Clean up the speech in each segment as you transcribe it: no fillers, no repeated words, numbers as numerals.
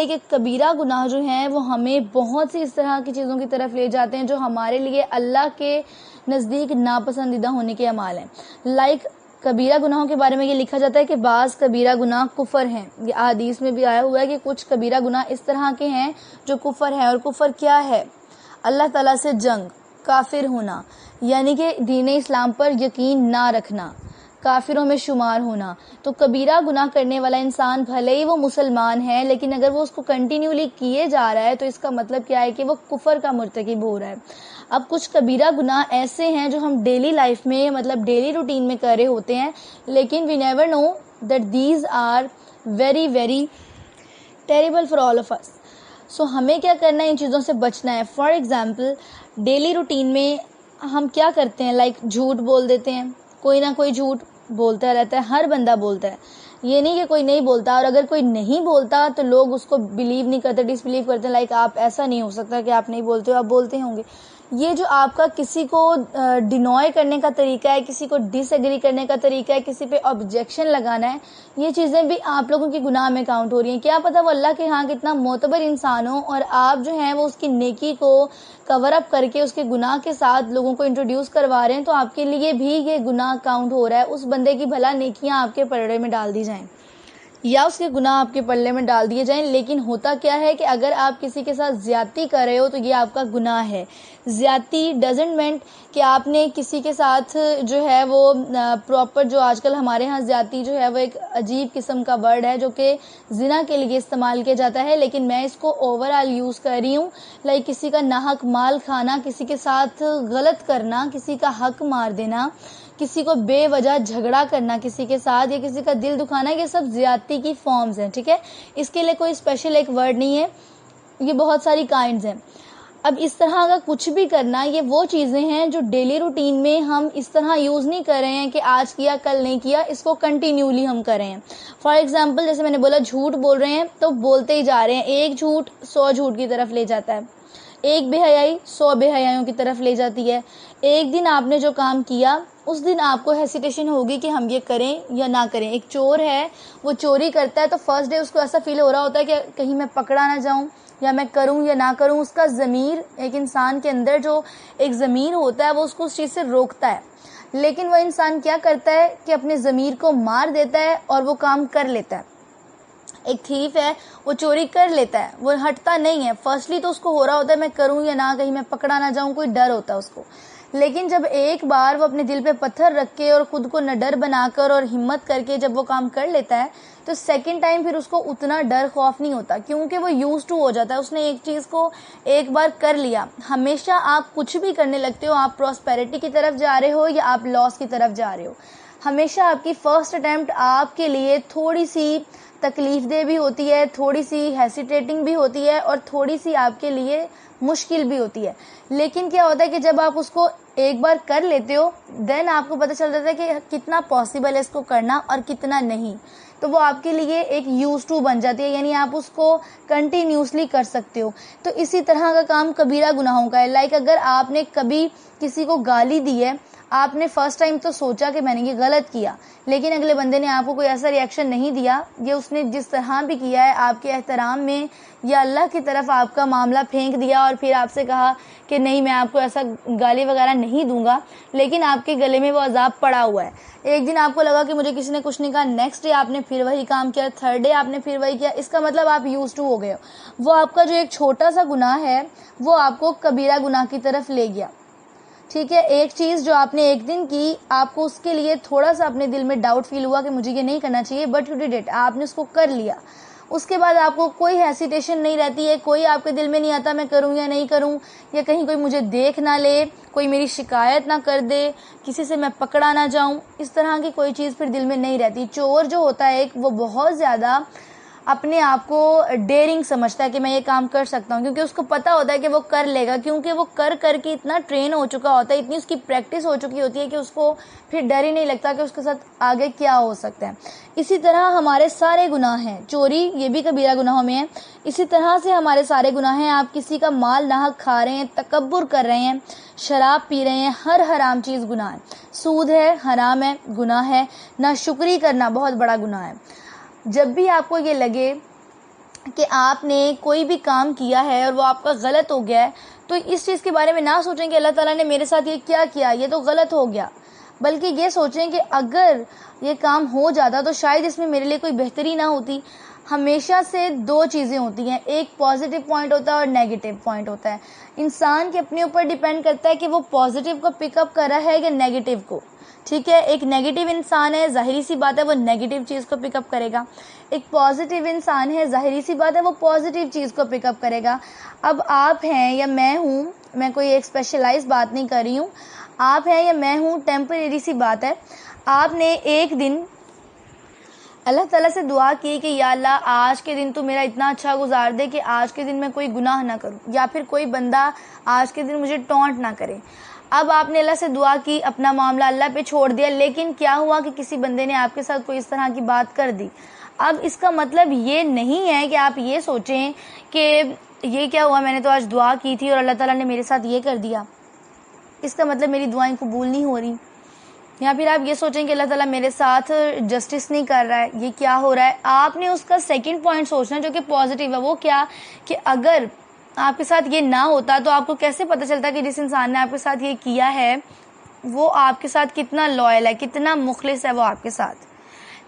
کہ کبیرہ گناہ جو ہیں وہ ہمیں بہت سی اس طرح کی چیزوں کی طرف لے جاتے ہیں جو ہمارے لیے اللہ کے نزدیک ناپسندیدہ ہونے کے اعمال ہیں. کبیرہ گناہوں کے بارے میں یہ لکھا جاتا ہے کہ بعض کبیرہ گناہ کفر ہیں. یہ احادیث میں بھی آیا ہوا ہے کہ کچھ کبیرہ گناہ اس طرح کے ہیں جو کفر ہیں. اور کفر کیا ہے؟ اللہ تعالیٰ سے جنگ، کافر ہونا، یعنی کہ دین اسلام پر یقین نہ رکھنا، کافروں میں شمار ہونا. تو کبیرہ گناہ کرنے والا انسان بھلے ہی وہ مسلمان ہے لیکن اگر وہ اس کو کنٹینیولی کیے جا رہا ہے تو اس کا مطلب کیا ہے کہ وہ کفر کا مرتکب ہو رہا ہے. اب کچھ کبیرہ گناہ ایسے ہیں جو ہم ڈیلی لائف میں مطلب ڈیلی روٹین میں کر رہے ہوتے ہیں لیکن we never know that these are very very terrible for all of us. So ہمیں کیا کرنا ہے؟ ان چیزوں سے بچنا ہے. فار ایگزامپل ڈیلی روٹین میں ہم کیا کرتے ہیں؟ جھوٹ بول دیتے ہیں. کوئی نہ کوئی جھوٹ بولتا رہتا ہے، ہر بندہ بولتا ہے. یہ نہیں کہ کوئی نہیں بولتا، اور اگر کوئی نہیں بولتا تو لوگ اس کو بلیو نہیں کرتے، ڈس بلیو کرتے ہیں. آپ ایسا نہیں ہو سکتا کہ آپ نہیں بولتے ہو، آپ بولتے ہوں گے. یہ جو آپ کا کسی کو ڈینوائے کرنے کا طریقہ ہے، کسی کو ڈس ایگری کرنے کا طریقہ ہے، کسی پہ آبجیکشن لگانا ہے، یہ چیزیں بھی آپ لوگوں کی گناہ میں کاؤنٹ ہو رہی ہیں. کیا پتا وہ اللہ کے ہاں کتنا معتبر انسان ہو اور آپ جو ہیں وہ اس کی نیکی کو کور اپ کر کے اس کے گناہ کے ساتھ لوگوں کو انٹروڈیوس کروا رہے ہیں تو آپ کے لیے بھی یہ گناہ کاؤنٹ ہو رہا ہے. اس بندے کی بھلا نیکیاں آپ کے پلڑے میں ڈال دی جائیں یا اس کے گناہ آپ کے پلڑے میں ڈال دیے جائیں. لیکن ہوتا کیا ہے کہ اگر آپ کسی کے ساتھ زیادتی کر رہے ہو تو یہ آپ کا گناہ ہے. زیادتی ڈزنٹ مینٹ کہ آپ نے کسی کے ساتھ جو ہے وہ پراپر، جو آج کل ہمارے ہاں زیادتی جو ہے وہ ایک عجیب قسم کا ورڈ ہے جو کہ زنا کے لیے استعمال کیا جاتا ہے، لیکن میں اس کو اوور آل یوز کر رہی ہوں. کسی کا ناحق مال کھانا، کسی کے ساتھ غلط کرنا، کسی کا حق مار دینا، کسی کو بے وجہ جھگڑا کرنا کسی کے ساتھ، یا کسی کا دل دکھانا، یہ سب زیادتی کی فارمز ہیں. ٹھیک ہے، اس کے لیے کوئی اسپیشل ایک ورڈ نہیں ہے، یہ بہت ساری کائنڈز ہیں. اب اس طرح کا کچھ بھی کرنا، یہ وہ چیزیں ہیں جو ڈیلی روٹین میں ہم اس طرح یوز نہیں کر رہے ہیں کہ آج کیا کل نہیں کیا، اس کو کنٹینیولی ہم کر رہے ہیں. فار ایگزامپل جیسے میں نے بولا جھوٹ بول رہے ہیں تو بولتے ہی جا رہے ہیں. ایک جھوٹ 100 جھوٹ کی طرف لے جاتا ہے، ایک بے حیائی 100 بے حیائیوں کی طرف لے جاتی ہے. ایک دن آپ نے جو کام کیا اس دن آپ کو ہیسیٹیشن ہوگی کہ ہم یہ کریں یا نہ کریں. ایک چور ہے، وہ چوری کرتا ہے تو فرسٹ ڈے اس کو ایسا فیل ہو رہا ہوتا ہے کہ کہیں میں پکڑا نہ جاؤں، یا میں کروں یا نہ کروں. اس کا ضمیر، ایک انسان کے اندر جو ایک ضمیر ہوتا ہے وہ اس کو اس چیز سے روکتا ہے. لیکن وہ انسان کیا کرتا ہے کہ اپنے ضمیر کو مار دیتا ہے اور وہ کام کر لیتا ہے. ایک تھیف ہے، وہ چوری کر لیتا ہے، وہ ہٹتا نہیں ہے. فرسٹلی تو اس کو ہو رہا ہوتا ہے میں کروں یا نہ، کہیں میں پکڑا نہ جاؤں، کوئی ڈر ہوتا ہے اس کو. لیکن جب ایک بار وہ اپنے دل پہ پتھر رکھ کے اور خود کو نڈر بنا کر اور ہمت کر کے جب وہ کام کر لیتا ہے تو سیکنڈ ٹائم پھر اس کو اتنا ڈر خوف نہیں ہوتا، کیونکہ وہ یوز ٹو ہو جاتا ہے. اس نے ایک چیز کو ایک بار کر لیا. ہمیشہ آپ کچھ بھی کرنے لگتے ہو، آپ پراسپیرٹی کی طرف جا رہے ہو یا آپ لاس کی طرف جا رہے ہو، ہمیشہ آپ کی فرسٹ اٹیمپٹ آپ کے لیے تھوڑی سی تکلیف دہ بھی ہوتی ہے، تھوڑی سی ہیسیٹیٹنگ بھی ہوتی ہے اور تھوڑی سی آپ کے لیے مشکل بھی ہوتی ہے. لیکن کیا ہوتا ہے کہ جب آپ اس کو ایک بار کر لیتے ہو دین آپ کو پتہ چل جاتا ہے کہ کتنا پاسبل ہے اس کو کرنا اور کتنا نہیں. تو وہ آپ کے لیے ایک یوز ٹو بن جاتی ہے، یعنی آپ اس کو کنٹینیوسلی کر سکتے ہو. تو اسی طرح کا کام کبیرہ گناہوں کا ہے. اگر آپ نے کبھی کسی کو گالی دی ہے، آپ نے فرسٹ ٹائم تو سوچا کہ میں نے یہ غلط کیا، لیکن اگلے بندے نے آپ کو کوئی ایسا ری ایکشن نہیں دیا، یہ اس نے جس طرح بھی کیا ہے آپ کے احترام میں یا اللہ کی طرف آپ کا معاملہ پھینک دیا اور پھر آپ سے کہا کہ نہیں میں آپ کو ایسا گالی وغیرہ نہیں دوں گا، لیکن آپ کے گلے میں وہ عذاب پڑا ہوا ہے. ایک دن آپ کو لگا کہ مجھے کسی نے کچھ نہیں کہا، نیکسٹ ڈے آپ نے پھر وہی کام کیا، تھرڈ ڈے آپ نے پھر وہی کیا. اس کا مطلب آپ یوز ٹو ہو گئے ہو. وہ آپ کا جو ایک چھوٹا سا گناہ ہے وہ آپ کو کبیرہ گناہ کی طرف لے گیا. ٹھیک ہے، ایک چیز جو آپ نے ایک دن کی، آپ کو اس کے لیے تھوڑا سا اپنے دل میں ڈاؤٹ فیل ہوا کہ مجھے یہ نہیں کرنا چاہیے، بٹ یو ڈیڈ اٹ، آپ نے اس کو کر لیا. اس کے بعد آپ کو کوئی ہیسیٹیشن نہیں رہتی ہے، کوئی آپ کے دل میں نہیں آتا میں کروں یا نہیں کروں، یا کہیں کوئی مجھے دیکھ نہ لے، کوئی میری شکایت نہ کر دے، کسی سے میں پکڑا نہ جاؤں. اس طرح کی کوئی چیز پھر دل میں نہیں رہتی. چور جو ہوتا ہے ایک، وہ بہت زیادہ اپنے آپ کو ڈیئرنگ سمجھتا ہے کہ میں یہ کام کر سکتا ہوں، کیونکہ اس کو پتا ہوتا ہے کہ وہ کر لے گا، کیونکہ وہ کر کے اتنا ٹرین ہو چکا ہوتا ہے، اتنی اس کی پریکٹس ہو چکی ہوتی ہے کہ اس کو پھر ڈر ہی نہیں لگتا کہ اس کے ساتھ آگے کیا ہو سکتا ہے. اسی طرح ہمارے سارے گناہ ہیں، چوری یہ بھی کبیرہ گناہوں میں ہے. اسی طرح سے ہمارے سارے گناہ ہیں. آپ کسی کا مال ناحق کھا رہے ہیں، تکبر کر رہے ہیں، شراب پی رہے ہیں، ہر حرام چیز گناہ ہے. سود ہے، حرام ہے، گناہ ہے. ناشکری کرنا بہت بڑا گناہ ہے. جب بھی آپ کو یہ لگے کہ آپ نے کوئی بھی کام کیا ہے اور وہ آپ کا غلط ہو گیا ہے، تو اس چیز کے بارے میں نہ سوچیں کہ اللہ تعالیٰ نے میرے ساتھ یہ کیا، یہ تو غلط ہو گیا، بلکہ یہ سوچیں کہ اگر یہ کام ہو جاتا تو شاید اس میں میرے لیے کوئی بہتری نہ ہوتی. ہمیشہ سے دو چیزیں ہوتی ہیں، ایک پازیٹیو پوائنٹ ہوتا ہے اور نیگیٹو پوائنٹ ہوتا ہے. انسان کے اپنے اوپر ڈیپینڈ کرتا ہے کہ وہ پازیٹیو کو پک اپ کر رہا ہے یا نیگیٹو کو. ٹھیک ہے، ایک نیگیٹو انسان ہے، ظاہری سی بات ہے وہ نیگیٹو چیز کو پک اپ کرے گا. ایک پازیٹیو انسان ہے، ظاہری سی بات ہے وہ پازیٹیو چیز کو پک اپ کرے گا. اب آپ ہیں یا میں ہوں، میں کوئی ایک اسپیشلائز بات نہیں کر رہی ہوں، آپ ہیں یا میں ہوں، ٹیمپریری سی بات ہے. آپ نے ایک دن اللہ تعالیٰ سے دعا کی کہ یا اللہ آج کے دن تو میرا اتنا اچھا گزار دے کہ آج کے دن میں کوئی گناہ نہ کروں، یا پھر کوئی بندہ آج کے دن مجھے ٹونٹ نہ کرے. اب آپ نے اللہ سے دعا کی، اپنا معاملہ اللہ پہ چھوڑ دیا، لیکن کیا ہوا کہ کسی بندے نے آپ کے ساتھ کوئی اس طرح کی بات کر دی. اب اس کا مطلب یہ نہیں ہے کہ آپ یہ سوچیں کہ یہ کیا ہوا، میں نے تو آج دعا کی تھی اور اللہ تعالیٰ نے میرے ساتھ یہ کر دیا، اس کا مطلب میری دعائیں قبول نہیں ہو رہی. یا پھر آپ یہ سوچیں کہ اللہ تعالیٰ میرے ساتھ جسٹس نہیں کر رہا ہے، یہ کیا ہو رہا ہے. آپ نے اس کا سیکنڈ پوائنٹ سوچنا جو کہ پازیٹیو ہے. وہ کیا کہ اگر آپ کے ساتھ یہ نہ ہوتا تو آپ کو کیسے پتہ چلتا کہ جس انسان نے آپ کے ساتھ یہ کیا ہے وہ آپ کے ساتھ کتنا لوئل ہے، کتنا مخلص ہے وہ آپ کے ساتھ.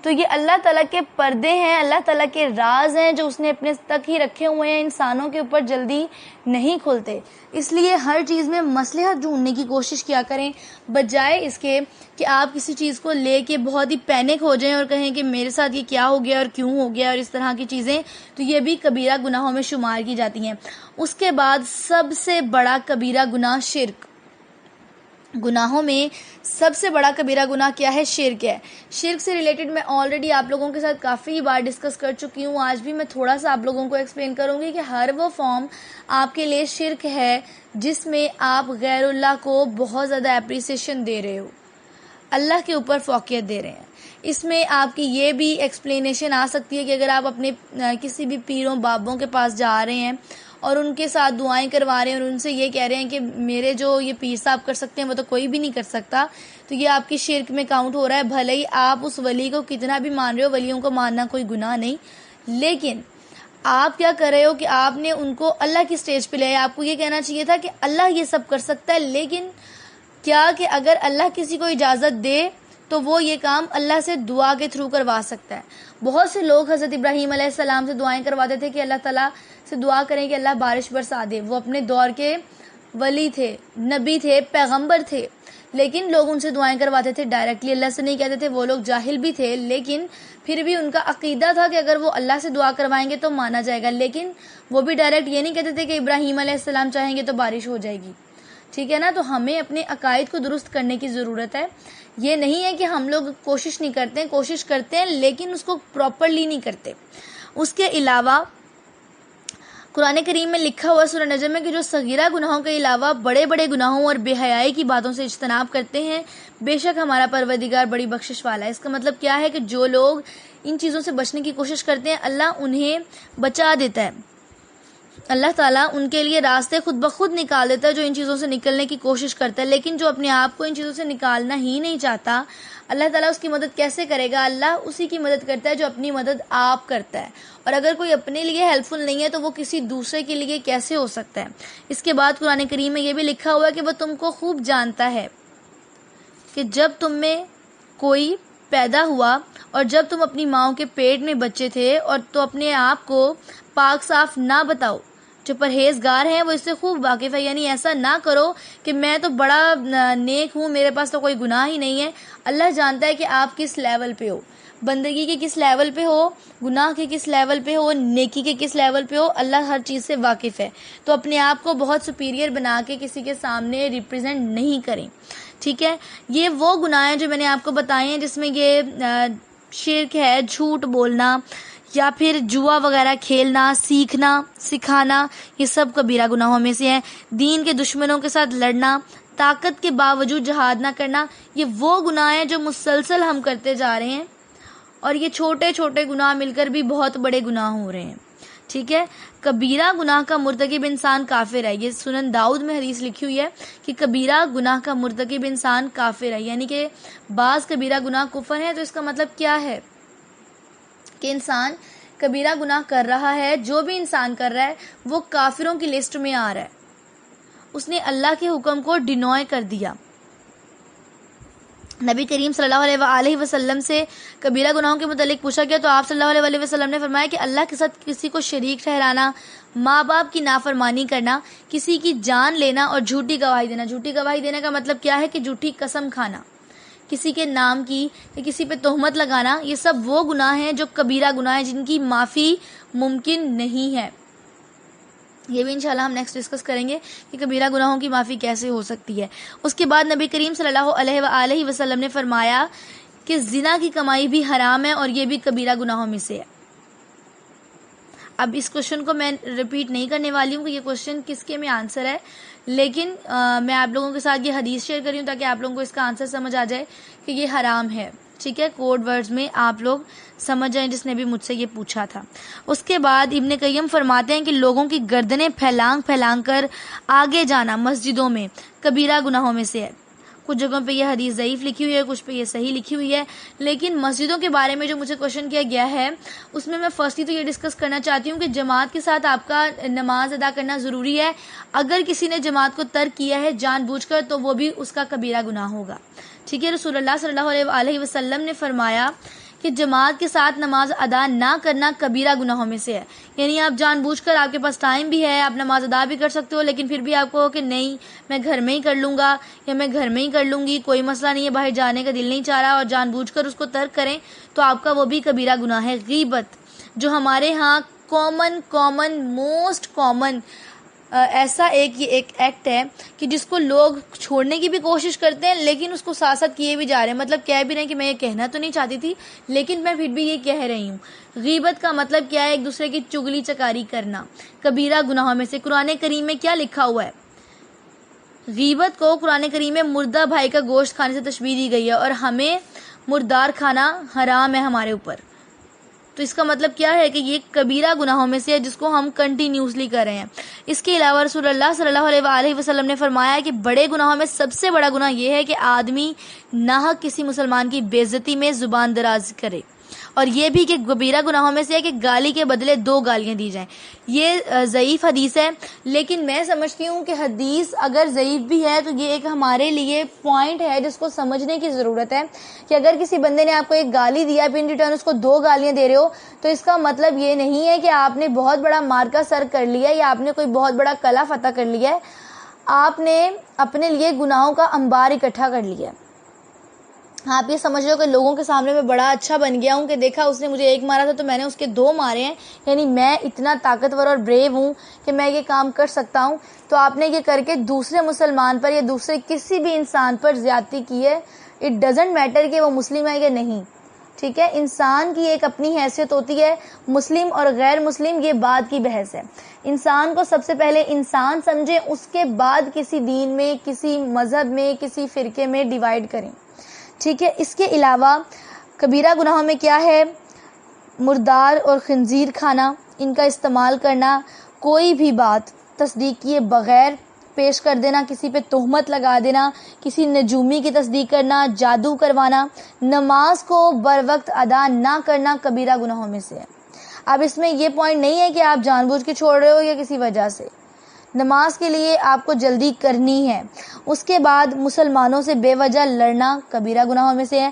تو یہ اللہ تعالیٰ کے پردے ہیں، اللہ تعالیٰ کے راز ہیں جو اس نے اپنے تک ہی رکھے ہوئے ہیں، انسانوں کے اوپر جلدی نہیں کھلتے. اس لیے ہر چیز میں مصلحت ڈھونڈنے کی کوشش کیا کریں، بجائے اس کے کہ آپ کسی چیز کو لے کے بہت ہی پینک ہو جائیں اور کہیں کہ میرے ساتھ یہ کیا ہو گیا اور کیوں ہو گیا اور اس طرح کی چیزیں. تو یہ بھی کبیرہ گناہوں میں شمار کی جاتی ہیں. اس کے بعد سب سے بڑا کبیرہ گناہ شرک. گناہوں میں سب سے بڑا کبیرہ گناہ کیا ہے؟ شرک ہے. شرک سے ریلیٹڈ میں آلریڈی آپ لوگوں کے ساتھ کافی بار ڈسکس کر چکی ہوں. آج بھی میں تھوڑا سا آپ لوگوں کو ایکسپلین کروں گی کہ ہر وہ فارم آپ کے لیے شرک ہے جس میں آپ غیر اللہ کو بہت زیادہ اپریسیشن دے رہے ہو، اللہ کے اوپر فوقیت دے رہے ہیں. اس میں آپ کی یہ بھی ایکسپلینیشن آ سکتی ہے کہ اگر آپ اپنے کسی بھی پیروں بابوں کے پاس جا رہے ہیں اور ان کے ساتھ دعائیں کروا رہے ہیں اور ان سے یہ کہہ رہے ہیں کہ میرے جو یہ پیر صاحب کر سکتے ہیں وہ تو کوئی بھی نہیں کر سکتا، تو یہ آپ کی شرک میں کاؤنٹ ہو رہا ہے. بھلے ہی آپ اس ولی کو کتنا بھی مان رہے ہو، ولیوں کو ماننا کوئی گناہ نہیں، لیکن آپ کیا کر رہے ہو کہ آپ نے ان کو اللہ کی سٹیج پہ لے. آپ کو یہ کہنا چاہیے تھا کہ اللہ یہ سب کر سکتا ہے، لیکن کیا کہ اگر اللہ کسی کو اجازت دے تو وہ یہ کام اللہ سے دعا کے تھرو کروا سکتا ہے. بہت سے لوگ حضرت ابراہیم علیہ السلام سے دعائیں کرواتے تھے کہ اللہ تعالیٰ سے دعا کریں کہ اللہ بارش برسا دے. وہ اپنے دور کے ولی تھے، نبی تھے، پیغمبر تھے، لیکن لوگ ان سے دعائیں کرواتے تھے ڈائریکٹلی، اللہ سے نہیں کہتے تھے. وہ لوگ جاہل بھی تھے لیکن پھر بھی ان کا عقیدہ تھا کہ اگر وہ اللہ سے دعا کروائیں گے تو مانا جائے گا. لیکن وہ بھی ڈائریکٹ یہ نہیں کہتے تھے کہ ابراہیم علیہ السلام چاہیں گے تو بارش ہو جائے گی. ٹھیک ہے نا. تو ہمیں اپنے عقائد کو درست کرنے کی ضرورت ہے. یہ نہیں ہے کہ ہم لوگ کوشش نہیں کرتے، کوشش کرتے ہیں لیکن اس کو پراپرلی نہیں کرتے. اس کے علاوہ قرآن کریم میں لکھا ہوا سورہ نجم میں کہ جو صغیرہ گناہوں کے علاوہ بڑے بڑے گناہوں اور بے حیائی کی باتوں سے اجتناب کرتے ہیں، بے شک ہمارا پروردگار بڑی بخشش والا ہے. اس کا مطلب کیا ہے کہ جو لوگ ان چیزوں سے بچنے کی کوشش کرتے ہیں اللہ انہیں بچا دیتا ہے. اللہ تعالیٰ ان کے لیے راستے خود بخود نکال دیتا ہے جو ان چیزوں سے نکلنے کی کوشش کرتا ہے. لیکن جو اپنے آپ کو ان چیزوں سے نکالنا ہی نہیں چاہتا، اللہ تعالیٰ اس کی مدد کیسے کرے گا؟ اللہ اسی کی مدد کرتا ہے جو اپنی مدد آپ کرتا ہے. اور اگر کوئی اپنے لیے ہیلپ فل نہیں ہے تو وہ کسی دوسرے کے لیے کیسے ہو سکتا ہے؟ اس کے بعد قرآن کریم میں یہ بھی لکھا ہوا ہے کہ وہ تم کو خوب جانتا ہے کہ جب تم میں کوئی پیدا ہوا اور جب تم اپنی ماؤں کے پیٹ میں بچے تھے اور تو اپنے آپ کو پاک صاف نہ بتاؤ. جو پرہیزگار ہیں وہ اس سے خوب واقف ہے. یعنی ایسا نہ کرو کہ میں تو بڑا نیک ہوں، میرے پاس تو کوئی گناہ ہی نہیں ہے. اللہ جانتا ہے کہ آپ کس لیول پہ ہو، بندگی کے کس لیول پہ ہو، گناہ کے کس لیول پہ ہو، نیکی کے کس لیول پہ ہو. اللہ ہر چیز سے واقف ہے. تو اپنے آپ کو بہت سپیریئر بنا کے کسی کے سامنے ریپرزینٹ نہیں کریں. ٹھیک ہے. یہ وہ گناہ ہیں جو میں نے آپ کو بتائے ہیں جس میں یہ شرک ہے، جھوٹ بولنا یا پھر جوا وغیرہ کھیلنا، سیکھنا، سکھانا، یہ سب کبیرہ گناہوں میں سے ہیں. دین کے دشمنوں کے ساتھ لڑنا، طاقت کے باوجود جہاد نہ کرنا، یہ وہ گناہ ہیں جو مسلسل ہم کرتے جا رہے ہیں اور یہ چھوٹے چھوٹے گناہ مل کر بھی بہت بڑے گناہ ہو رہے ہیں. ٹھیک ہے. کبیرہ گناہ کا مرتکب انسان کافر ہے. یہ سنن داؤد میں حدیث لکھی ہوئی ہے کہ کبیرہ گناہ کا مرتکب انسان کافر ہے. یعنی کہ بعض کبیرہ گناہ کفر ہیں. تو اس کا مطلب کیا ہے کہ انسان کبیرہ گناہ کر رہا ہے، جو بھی انسان کر رہا ہے وہ کافروں کی لسٹ میں آ رہا ہے، اس نے اللہ کے حکم کو ڈینوائے کر دیا۔ نبی کریم صلی اللہ علیہ وآلہ وسلم سے کبیرہ گناہوں کے متعلق پوچھا گیا تو آپ صلی اللہ علیہ وسلم نے فرمایا کہ اللہ کے ساتھ کسی کو شریک ٹھہرانا، ماں باپ کی نافرمانی کرنا، کسی کی جان لینا اور جھوٹی گواہی دینا۔ جھوٹی گواہی دینے کا مطلب کیا ہے کہ جھوٹی قسم کھانا، کسی کے نام کی یا کسی پہ تہمت لگانا، یہ سب وہ گناہ ہیں جو کبیرہ گناہ ہیں، جن کی معافی ممکن نہیں ہے۔ یہ بھی انشاءاللہ ہم نیکسٹ ڈسکس کریں گے کہ کبیرہ گناہوں کی معافی کیسے ہو سکتی ہے۔ اس کے بعد نبی کریم صلی اللہ علیہ وآلہ وسلم نے فرمایا کہ زنا کی کمائی بھی حرام ہے اور یہ بھی کبیرہ گناہوں میں سے ہے۔ اب اس کوشچن کو میں ریپیٹ نہیں کرنے والی ہوں کہ یہ کوشچن کس کے میں آنسر ہے، لیکن میں آپ لوگوں کے ساتھ یہ حدیث شیئر کری ہوں تاکہ آپ لوگوں کو اس کا آنسر سمجھ آ جائے کہ یہ حرام ہے، ٹھیک ہے، کوڈ ورڈز میں آپ لوگ سمجھ جائیں جس نے بھی مجھ سے یہ پوچھا تھا۔ اس کے بعد ابن قیم فرماتے ہیں کہ لوگوں کی گردنیں پھیلانگ کر آگے جانا مسجدوں میں کبیرہ گناہوں میں سے ہے۔ کچھ جگہوں پہ یہ حدیث ضعیف لکھی ہوئی ہے، کچھ پہ یہ صحیح لکھی ہوئی ہے، لیکن مسجدوں کے بارے میں جو مجھے کوشچن کیا گیا ہے اس میں فرسٹلی تو یہ ڈسکس کرنا چاہتی ہوں کہ جماعت کے ساتھ آپ کا نماز ادا کرنا ضروری ہے۔ اگر کسی نے جماعت کو ترک کیا ہے جان بوجھ کر تو وہ بھی اس کا کبیرہ گناہ ہوگا، ٹھیک ہے۔ رسول اللہ صلی اللہ علیہ وسلم نے فرمایا کہ جماعت کے ساتھ نماز ادا نہ کرنا کبیرہ گناہوں میں سے ہے، یعنی آپ جان بوجھ کر، آپ کے پاس ٹائم بھی ہے، آپ نماز ادا بھی کر سکتے ہو، لیکن پھر بھی آپ کو کہ نہیں میں گھر میں ہی کر لوں گا یا میں گھر میں ہی کر لوں گی، کوئی مسئلہ نہیں ہے، باہر جانے کا دل نہیں چاہ رہا، اور جان بوجھ کر اس کو ترک کریں تو آپ کا وہ بھی کبیرہ گناہ ہے۔ غیبت جو ہمارے ہاں موسٹ کامن ایسا ایک ایکٹ ہے کہ جس کو لوگ چھوڑنے کی بھی کوشش کرتے ہیں لیکن اس کو ساتھ ساتھ کیے بھی جا رہے ہیں، مطلب کہہ بھی رہے ہیں کہ میں یہ کہنا تو نہیں چاہتی تھی لیکن میں پھر بھی یہ کہہ رہی ہوں۔ غیبت کا مطلب کیا ہے؟ ایک دوسرے کی چگلی چکاری کرنا، کبیرہ گناہوں میں سے۔ قرآن کریم میں کیا لکھا ہوا ہے؟ غیبت کو قرآن کریم میں مردہ بھائی کا گوشت کھانے سے تشبیہ دی گئی ہے، اور ہمیں مردار کھانا حرام ہے ہمارے اوپر، تو اس کا مطلب کیا ہے کہ یہ کبیرہ گناہوں میں سے ہے جس کو ہم کنٹینیوسلی کر رہے ہیں۔ اس کے علاوہ رسول اللہ صلی اللہ علیہ وآلہ وسلم نے فرمایا کہ بڑے گناہوں میں سب سے بڑا گناہ یہ ہے کہ آدمی ناحق کسی مسلمان کی بے عزتی میں زبان دراز کرے، اور یہ بھی کہ کبیرہ گناہوں میں سے ہے کہ گالی کے بدلے 2 گالیاں دی جائیں۔ یہ ضعیف حدیث ہے، لیکن میں سمجھتی ہوں کہ حدیث اگر ضعیف بھی ہے تو یہ ایک ہمارے لیے پوائنٹ ہے جس کو سمجھنے کی ضرورت ہے کہ اگر کسی بندے نے آپ کو ایک گالی دیا، پھر ان ریٹرن اس کو 2 گالیاں دے رہے ہو، تو اس کا مطلب یہ نہیں ہے کہ آپ نے بہت بڑا مارکا سر کر لیا یا آپ نے کوئی بہت بڑا قلعہ فتح کر لیا ہے، آپ نے اپنے لیے گناہوں کا انبار اکٹھا کر لیا ہے۔ آپ یہ سمجھ رہے ہو کہ لوگوں کے سامنے میں بڑا اچھا بن گیا ہوں کہ دیکھا اس نے مجھے 1 مارا تھا تو میں نے اس کے 2 مارے ہیں، یعنی میں اتنا طاقتور اور بریو ہوں کہ میں یہ کام کر سکتا ہوں، تو آپ نے یہ کر کے دوسرے مسلمان پر یا دوسرے کسی بھی انسان پر زیادتی کی ہے۔ اٹ ڈزنٹ میٹر کہ وہ مسلم ہے یا نہیں، ٹھیک ہے۔ انسان کی ایک اپنی حیثیت ہوتی ہے، مسلم اور غیر مسلم یہ بعد کی بحث ہے۔ انسان کو سب سے پہلے انسان سمجھیں، اس کے بعد کسی دین میں، کسی مذہب میں، کسی فرقے میں ڈیوائیڈ کریں، ٹھیک ہے۔ اس کے علاوہ کبیرہ گناہوں میں کیا ہے؟ مردار اور خنزیر کھانا، ان کا استعمال کرنا، کوئی بھی بات تصدیق کیے بغیر پیش کر دینا، کسی پہ تہمت لگا دینا، کسی نجومی کی تصدیق کرنا، جادو کروانا، نماز کو بر وقت ادا نہ کرنا کبیرہ گناہوں میں سے ہے۔ اب اس میں یہ پوائنٹ نہیں ہے کہ آپ جان بوجھ کے چھوڑ رہے ہو یا کسی وجہ سے، نماز کے لیے آپ کو جلدی کرنی ہے۔ اس کے بعد مسلمانوں سے بے وجہ لڑنا کبیرہ گناہوں میں سے ہے۔